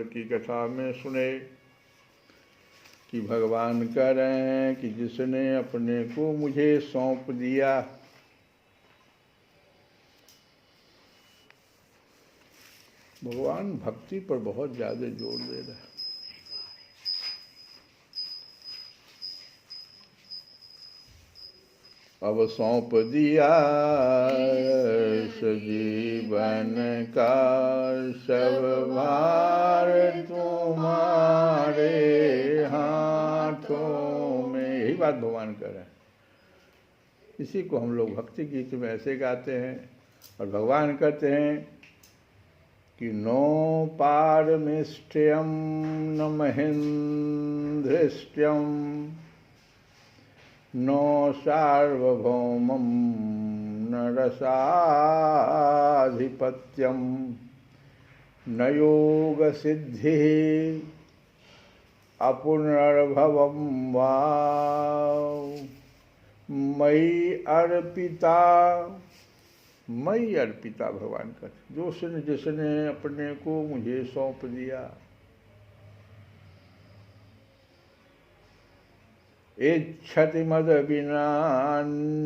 की कथा में सुने कि भगवान कह रहे हैं कि जिसने अपने को मुझे सौंप दिया, भगवान भक्ति पर बहुत ज़्यादा जोर दे रहे हैं। अब सौंप दिया सजीवन का सब भार तुम्हारे हाथों में, यही बात भगवान कर रहे हैं। इसी को हम लोग भक्ति गीत में ऐसे गाते हैं। और भगवान कहते हैं कि नो पारमिष्ट्यम न महेन्द्रष्ट्यम नो सार्वभौमं न रसाधिपत्यम न योग सिद्धि अपुनर्भवं वा मयि अर्पिता। मयि अर्पिता भगवान का, जिसने अपने को मुझे सौंप दिया। इच्छति मद विनान्यत,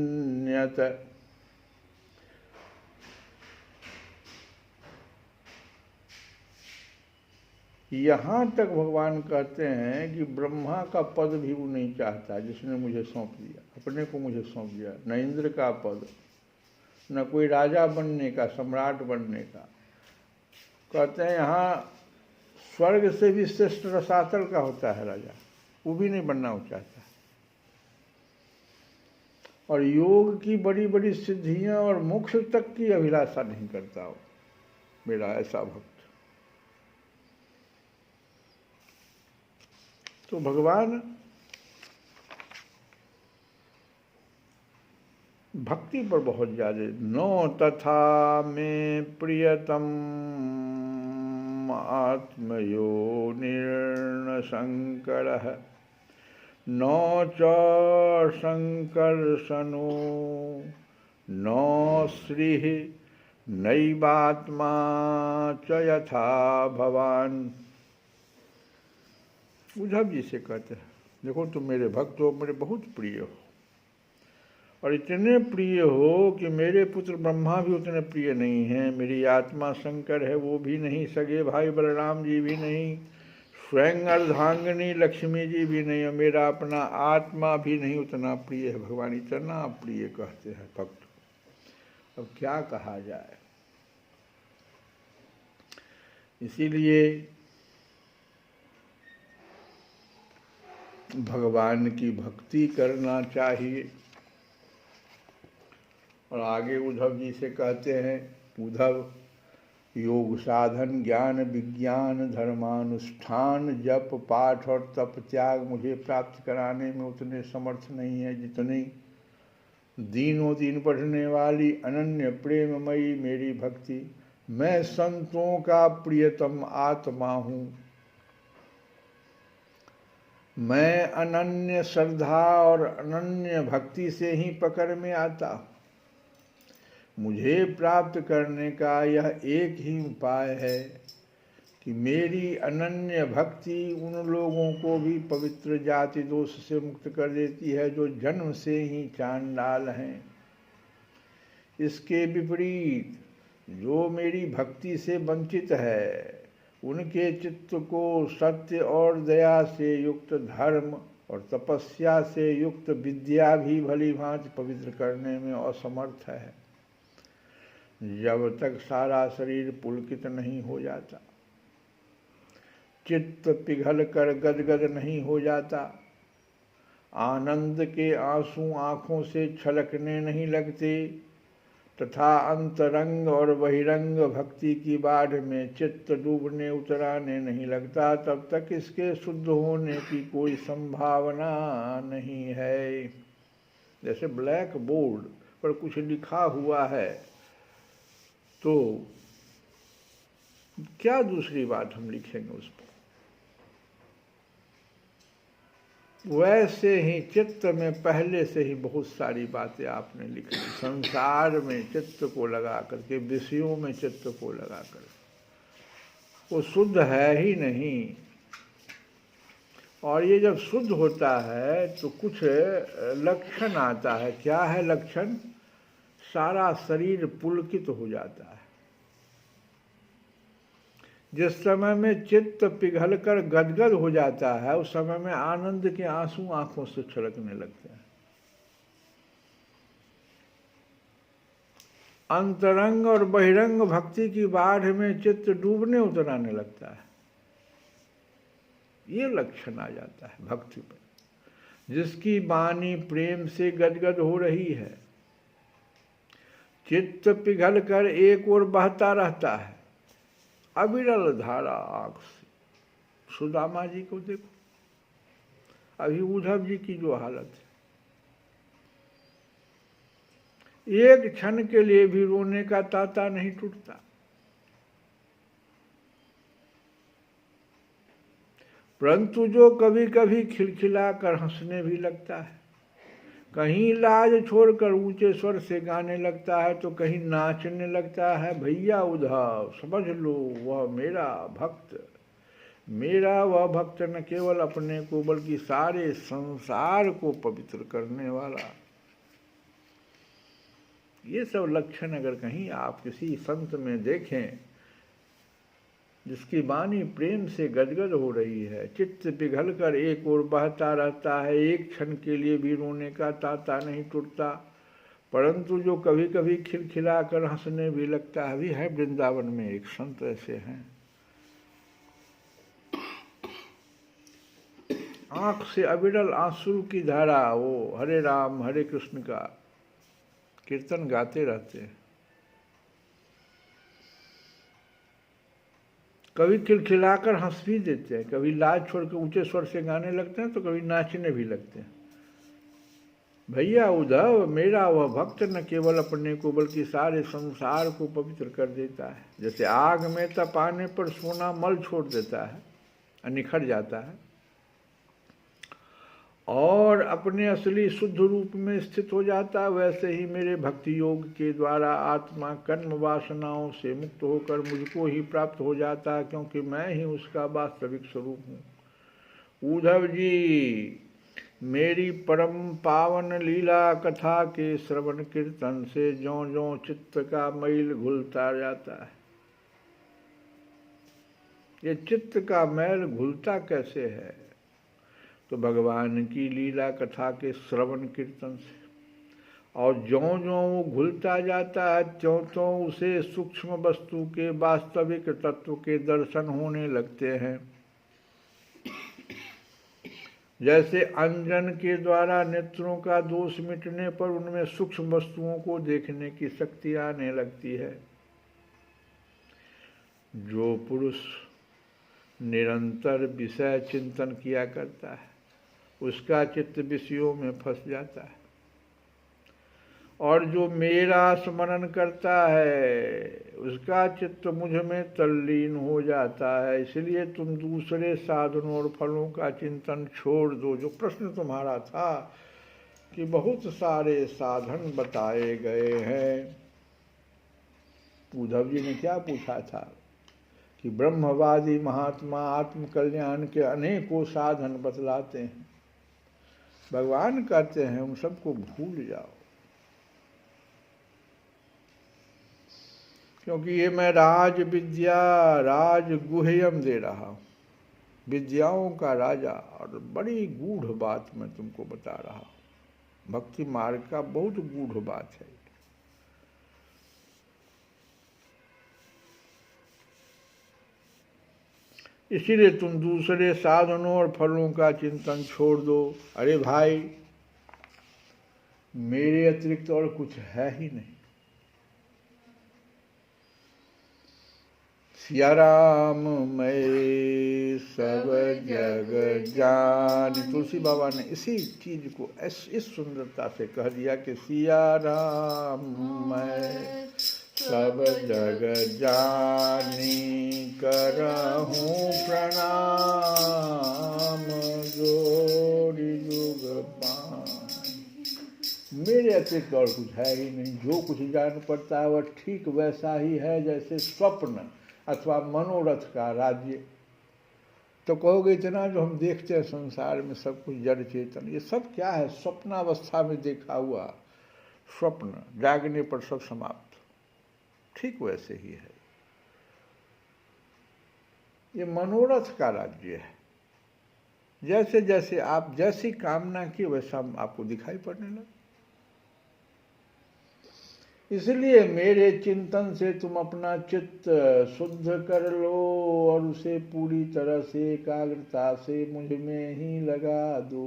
यहाँ तक भगवान कहते हैं कि ब्रह्मा का पद भी वो नहीं चाहता जिसने मुझे सौंप दिया, अपने को मुझे सौंप दिया। न इंद्र का पद, न कोई राजा बनने का, सम्राट बनने का। कहते हैं यहाँ स्वर्ग से भी श्रेष्ठ रसातल का होता है राजा, वो भी नहीं बनना वो चाहता। और योग की बड़ी बड़ी सिद्धियां और मोक्ष तक की अभिलाषा नहीं करता हो मेरा ऐसा भक्त। तो भगवान भक्ति पर बहुत ज्यादा, नो तथा में प्रियतम आत्मयो निर्ण शंकर नो च संकर्षणो नो श्री नैवात्मा च यथा भवान। उद्धव जी से कहते हैं, देखो तुम मेरे भक्त हो, मेरे बहुत प्रिय हो, और इतने प्रिय हो कि मेरे पुत्र ब्रह्मा भी उतने प्रिय नहीं हैं, मेरी आत्मा शंकर है वो भी नहीं, सगे भाई बलराम जी भी नहीं, स्वयं अर्धांगिनी लक्ष्मी जी भी नहीं, और मेरा अपना आत्मा भी नहीं उतना प्रिय है। भगवान इतना प्रिय कहते हैं भक्त। अब क्या कहा जाए। इसीलिए भगवान की भक्ति करना चाहिए। और आगे उद्धव जी से कहते हैं, उद्धव योग साधन ज्ञान विज्ञान धर्मानुष्ठान जप पाठ और तप त्याग मुझे प्राप्त कराने में उतने समर्थ नहीं है जितनी दिनों दिन बढ़ने वाली अनन्य प्रेममयी मेरी भक्ति। मैं संतों का प्रियतम आत्मा हूँ, मैं अनन्य श्रद्धा और अनन्य भक्ति से ही पकड़ में आता हूँ। मुझे प्राप्त करने का यह एक ही उपाय है कि मेरी अनन्य भक्ति उन लोगों को भी पवित्र जाति दोष से मुक्त कर देती है जो जन्म से ही चांडाल हैं। इसके विपरीत जो मेरी भक्ति से वंचित है, उनके चित्त को सत्य और दया से युक्त धर्म और तपस्या से युक्त विद्या भी भली भांति पवित्र करने में असमर्थ है। जब तक सारा शरीर पुलकित नहीं हो जाता, चित्त पिघल कर गदगद नहीं हो जाता, आनंद के आंसू आँखों से छलकने नहीं लगते तथा अंतरंग और बहिरंग भक्ति की बाढ़ में चित्त डूबने उतराने नहीं लगता, तब तक इसके शुद्ध होने की कोई संभावना नहीं है। जैसे ब्लैक बोर्ड पर कुछ लिखा हुआ है तो क्या दूसरी बात हम लिखेंगे उस पर। वैसे ही चित्त में पहले से ही बहुत सारी बातें आपने लिखी, संसार में चित्त को लगा करके, विषयों में चित्त को लगा कर, वो शुद्ध है ही नहीं। और ये जब शुद्ध होता है तो कुछ लक्षण आता है। क्या है लक्षण? सारा शरीर पुलकित हो जाता है। जिस समय में चित्त पिघलकर गदगद हो जाता है उस समय में आनंद के आंसू आंखों से छलकने लगते हैं। अंतरंग और बहिरंग भक्ति की बाढ़ में चित्त डूबने उतराने लगता है। ये लक्षण आ जाता है भक्ति पर। जिसकी वाणी प्रेम से गदगद हो रही है, चित्त पिघल कर एक ओर बहता रहता है, अविरल धारा आंख से। सुदामा जी को देखो, अभी उद्धव जी की जो हालत है, एक क्षण के लिए भी रोने का तांता नहीं टूटता। परंतु जो कभी कभी खिलखिला कर हंसने भी लगता है, कहीं लाज छोड़कर ऊंचे स्वर से गाने लगता है तो कहीं नाचने लगता है। भैया उद्धव, समझ लो वह मेरा भक्त, मेरा वह भक्त न केवल अपने को बल्कि सारे संसार को पवित्र करने वाला। ये सब लक्षण अगर कहीं आप किसी संत में देखें जिसकी वाणी प्रेम से गदगद हो रही है, चित्त पिघल कर एक ओर बहता रहता है, एक क्षण के लिए भी रोने का तांता नहीं टूटता, परंतु जो कभी कभी खिलखिला कर हंसने भी लगता है। भी है वृंदावन में एक संत ऐसे हैं, आंख से अविरल आंसू की धारा, वो हरे राम हरे कृष्ण का कीर्तन गाते रहते हैं। कभी खिलखिलाकर हंस भी देते हैं, कभी लाज छोड़कर ऊंचे स्वर से गाने लगते हैं तो कभी नाचने भी लगते हैं। भैया उद्धव, मेरा वह भक्त न केवल अपने को बल्कि सारे संसार को पवित्र कर देता है। जैसे आग में तपाने पर सोना मल छोड़ देता है, निखर जाता है, और अपने असली शुद्ध रूप में स्थित हो जाता है, वैसे ही मेरे भक्ति योग के द्वारा आत्मा कर्म वासनाओं से मुक्त होकर मुझको ही प्राप्त हो जाता है, क्योंकि मैं ही उसका वास्तविक स्वरूप हूँ। उद्धव जी, मेरी परम पावन लीला कथा के श्रवण कीर्तन से ज्यों ज्यों चित्त का मैल घुलता जाता है। ये चित्त का मैल घुलता कैसे है? तो भगवान की लीला कथा के श्रवण कीर्तन से। और ज्यों ज्यों वो घुलता जाता है त्यों त्यों उसे सूक्ष्म वस्तु के वास्तविक तत्व के दर्शन होने लगते हैं। जैसे अंजन के द्वारा नेत्रों का दोष मिटने पर उनमें सूक्ष्म वस्तुओं को देखने की शक्ति आने लगती है। जो पुरुष निरंतर विषय चिंतन किया करता है उसका चित्त विषयों में फंस जाता है, और जो मेरा स्मरण करता है उसका चित्त मुझ में तल्लीन हो जाता है। इसलिए तुम दूसरे साधनों और फलों का चिंतन छोड़ दो। जो प्रश्न तुम्हारा था कि बहुत सारे साधन बताए गए हैं, उद्धव जी ने क्या पूछा था कि ब्रह्मवादी महात्मा आत्मकल्याण के अनेकों साधन बतलाते हैं। भगवान कहते हैं उन सबको भूल जाओ, क्योंकि ये मैं राज विद्या राज गुह्यम दे रहा हूँ, विद्याओं का राजा, और बड़ी गूढ़ बात मैं तुमको बता रहा हूँ। भक्ति मार्ग का बहुत गूढ़ बात है। इसीलिए तुम दूसरे साधनों और फलों का चिंतन छोड़ दो। अरे भाई, मेरे अतिरिक्त और कुछ है ही नहीं। सिया राम मैं सब जग जान, तुलसी बाबा ने इसी चीज को इस सुंदरता से कह दिया कि सिया राम मैं सब जग जानी करहूँ प्रणाम, जोड़ी जुग पानी। मेरे अतिरिक्त और कुछ है ही नहीं। जो कुछ जान पड़ता है वह ठीक वैसा ही है जैसे स्वप्न अथवा मनोरथ का राज्य। तो कहोगे इतना जो हम देखते हैं संसार में सब कुछ जड़ चेतन, ये सब क्या है? स्वप्नावस्था में देखा हुआ स्वप्न, जागने पर सब समाप्त। ठीक वैसे ही है, ये मनोरथ का राज्य है। जैसे जैसे आप जैसी कामना की वैसा आपको दिखाई पड़ने लगा। इसलिए मेरे चिंतन से तुम अपना चित्त शुद्ध कर लो और उसे पूरी तरह से एकाग्रता से मुझ में ही लगा दो।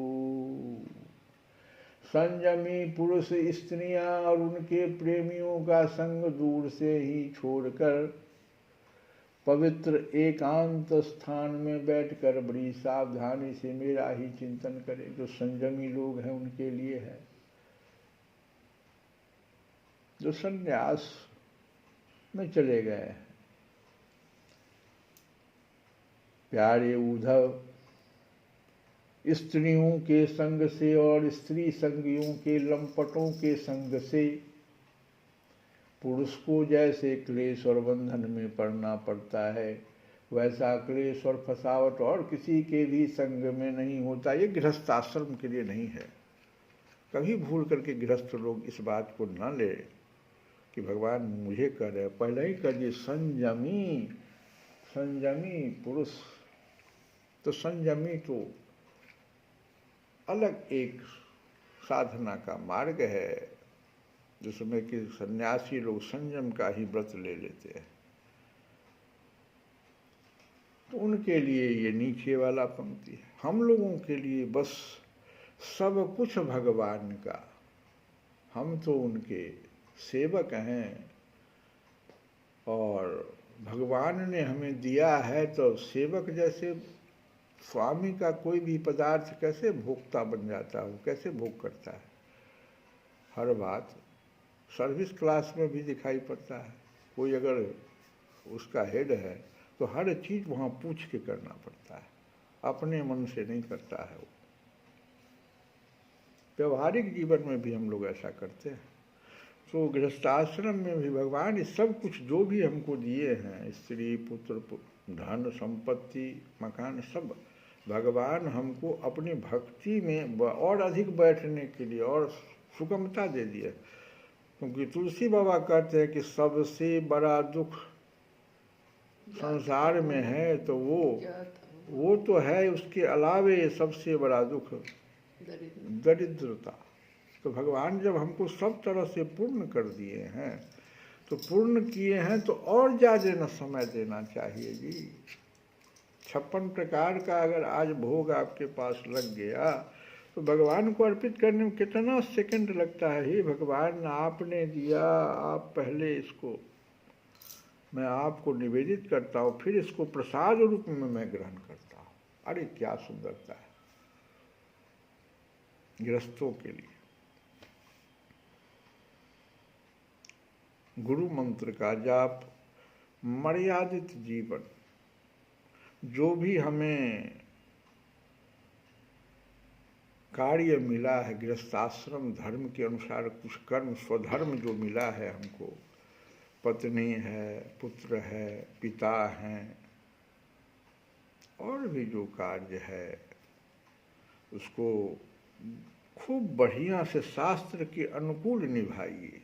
संयमी पुरुष स्त्रियां और उनके प्रेमियों का संग दूर से ही छोड़कर पवित्र एकांत स्थान में बैठकर बड़ी सावधानी से मेरा ही चिंतन करें। जो संयमी लोग हैं उनके लिए है। जो संन्यास में चले गए हैं, प्यारे उद्धव, स्त्रियों के संग से और स्त्री संगियों के लंपटों के संग से पुरुष को जैसे क्लेश और बंधन में पड़ना पड़ता है, वैसा क्लेश और फसावट और किसी के भी संग में नहीं होता। ये गृहस्थ आश्रम के लिए नहीं है। कभी भूल करके गृहस्थ लोग इस बात को न ले कि भगवान मुझे कह रहे, पहले ही कर दिए संयमी। संयमी पुरुष तो संयमी तो अलग एक साधना का मार्ग है, जिसमें कि सन्यासी लोग संयम का ही व्रत ले लेते हैं। तो उनके लिए ये नीचे वाला पंक्ति है। हम लोगों के लिए बस सब कुछ भगवान का, हम तो उनके सेवक हैं और भगवान ने हमें दिया है। तो सेवक जैसे स्वामी का कोई भी पदार्थ कैसे भोक्ता बन जाता है, वो कैसे भोग करता है। हर बात सर्विस क्लास में भी दिखाई पड़ता है। कोई अगर उसका हेड है तो हर चीज़ वहाँ पूछ के करना पड़ता है, अपने मन से नहीं करता है वो। व्यवहारिक जीवन में भी हम लोग ऐसा करते हैं। तो गृहस्थाश्रम में भी भगवान इस सब कुछ जो भी हमको दिए हैं, स्त्री पुत्र धन संपत्ति मकान, सब भगवान हमको अपनी भक्ति में और अधिक बैठने के लिए और सुगमता दे दिए। क्योंकि तुलसी बाबा कहते हैं कि सबसे बड़ा दुख संसार में है तो वो तो है, उसके अलावे सबसे बड़ा दुख दरिद्रता। तो भगवान जब हमको सब तरह से पूर्ण कर दिए हैं, तो पूर्ण किए हैं तो और ज़्यादा न समय देना चाहिए जी। 56 प्रकार का अगर आज भोग आपके पास लग गया तो भगवान को अर्पित करने में कितना सेकंड लगता है। हे भगवान, आपने दिया, आप पहले इसको मैं आपको निवेदित करता हूँ, फिर इसको प्रसाद रूप में मैं ग्रहण करता हूँ। अरे क्या सुंदरता है गृहस्थों के लिए। गुरु मंत्र का जाप, मर्यादित जीवन, जो भी हमें कार्य मिला है गृहस्थाश्रम धर्म के अनुसार, कुछ कर्म स्वधर्म जो मिला है हमको, पत्नी है, पुत्र है, पिता हैं, और भी जो कार्य है उसको खूब बढ़िया से शास्त्र के अनुकूल निभाइए।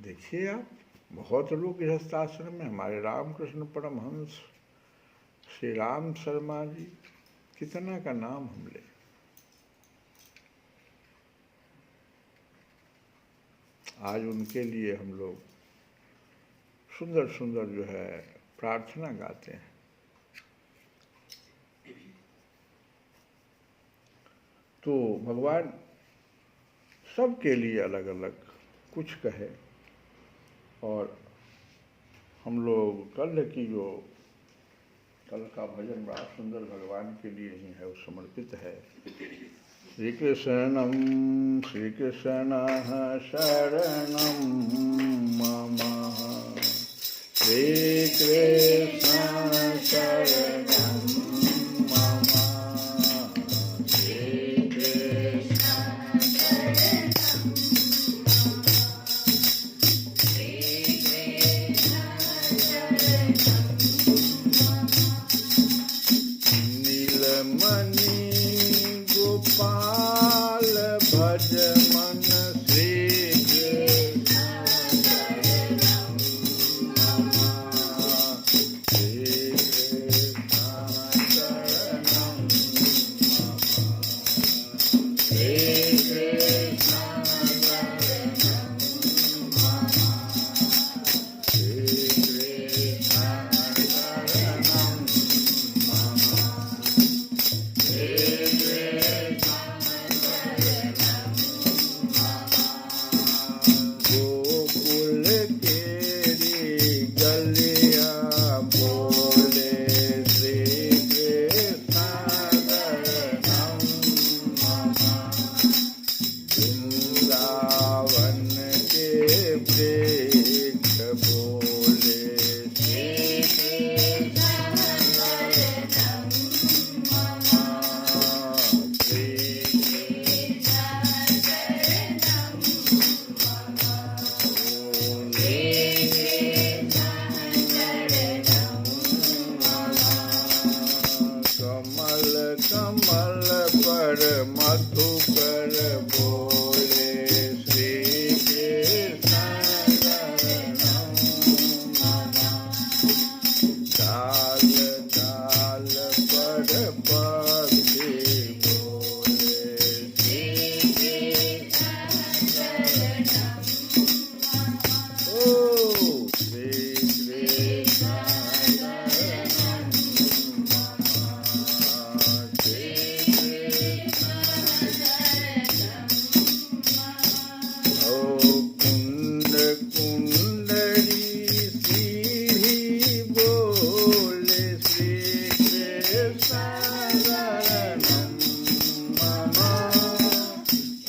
देखिए आप, बहुत लोग गृहस्थाश्रम में, हमारे रामकृष्ण परमहंस श्री राम शर्मा जी, कितना का नाम हम ले। आज उनके लिए हम लोग सुंदर सुंदर जो है प्रार्थना गाते हैं। तो भगवान सबके लिए अलग अलग कुछ कहे, और हम लोग कल का भजन बड़ा सुंदर भगवान के लिए ही है, वो समर्पित है। श्री कृष्णं शरणं मम, श्री कृष्ण शरणं मम, श्री कृष्ण शरणं, श्री कृष्ण कुंडली सीधी बोले श्री कृष्ण शरणम मम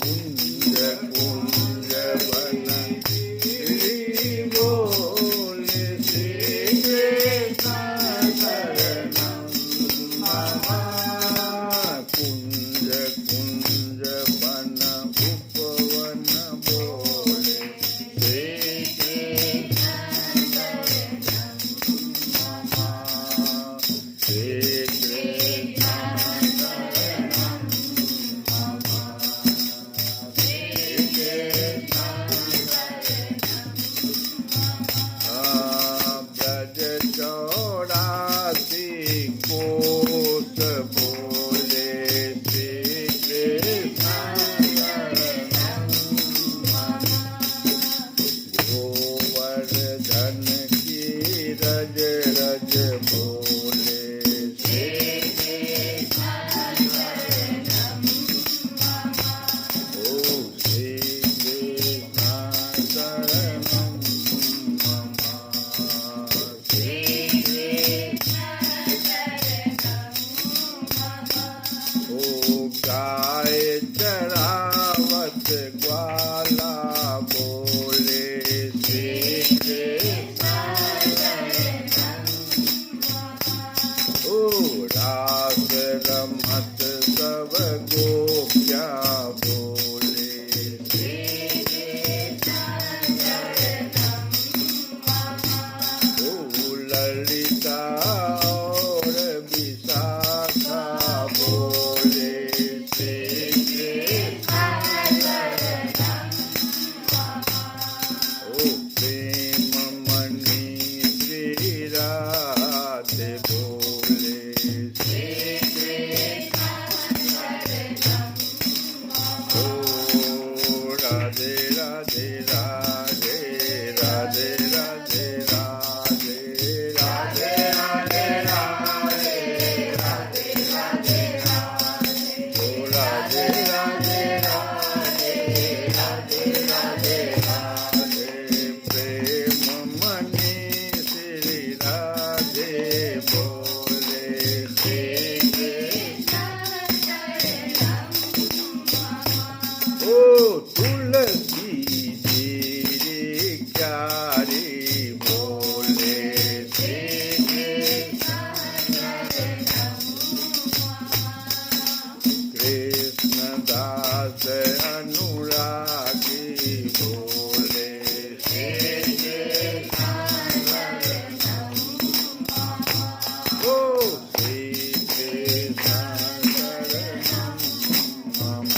कुंज कुंज वन श्री बोले श्री कृष्ण शरणम मम कुंज कुंज वन उपवन बोले श्री कृष्ण श्री ब्रज चौरासी कोस बोले श्री कृष्ण गोवर्धन की रज रज बोले श्री ओ श्री कृष्ण शरणम मम ओ गाय चरावत ग्वाला बोले श्री कृष्ण ओ रास रमत सब गोप्या बोले श्री ओ ललिता और विशाखा बोले श्री कृष्ण ओ प्रेम मणि श्री राधे बोले श्री ओ राधे राधे राधे राधे राधे राधे राधे राधे राधे ओ राधे राधे राधे राधे राधे राधे प्रेम मणि श्री राधे बोले श्री ओ तुलसी जी क्यारी बोले श्री कृष्ण दास अनुरागी बोले श्री ओ श्री कृष्ण शरणम मम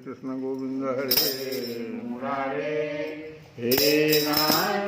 कृष्ण गोविंद हरे मुरारे हे नारायण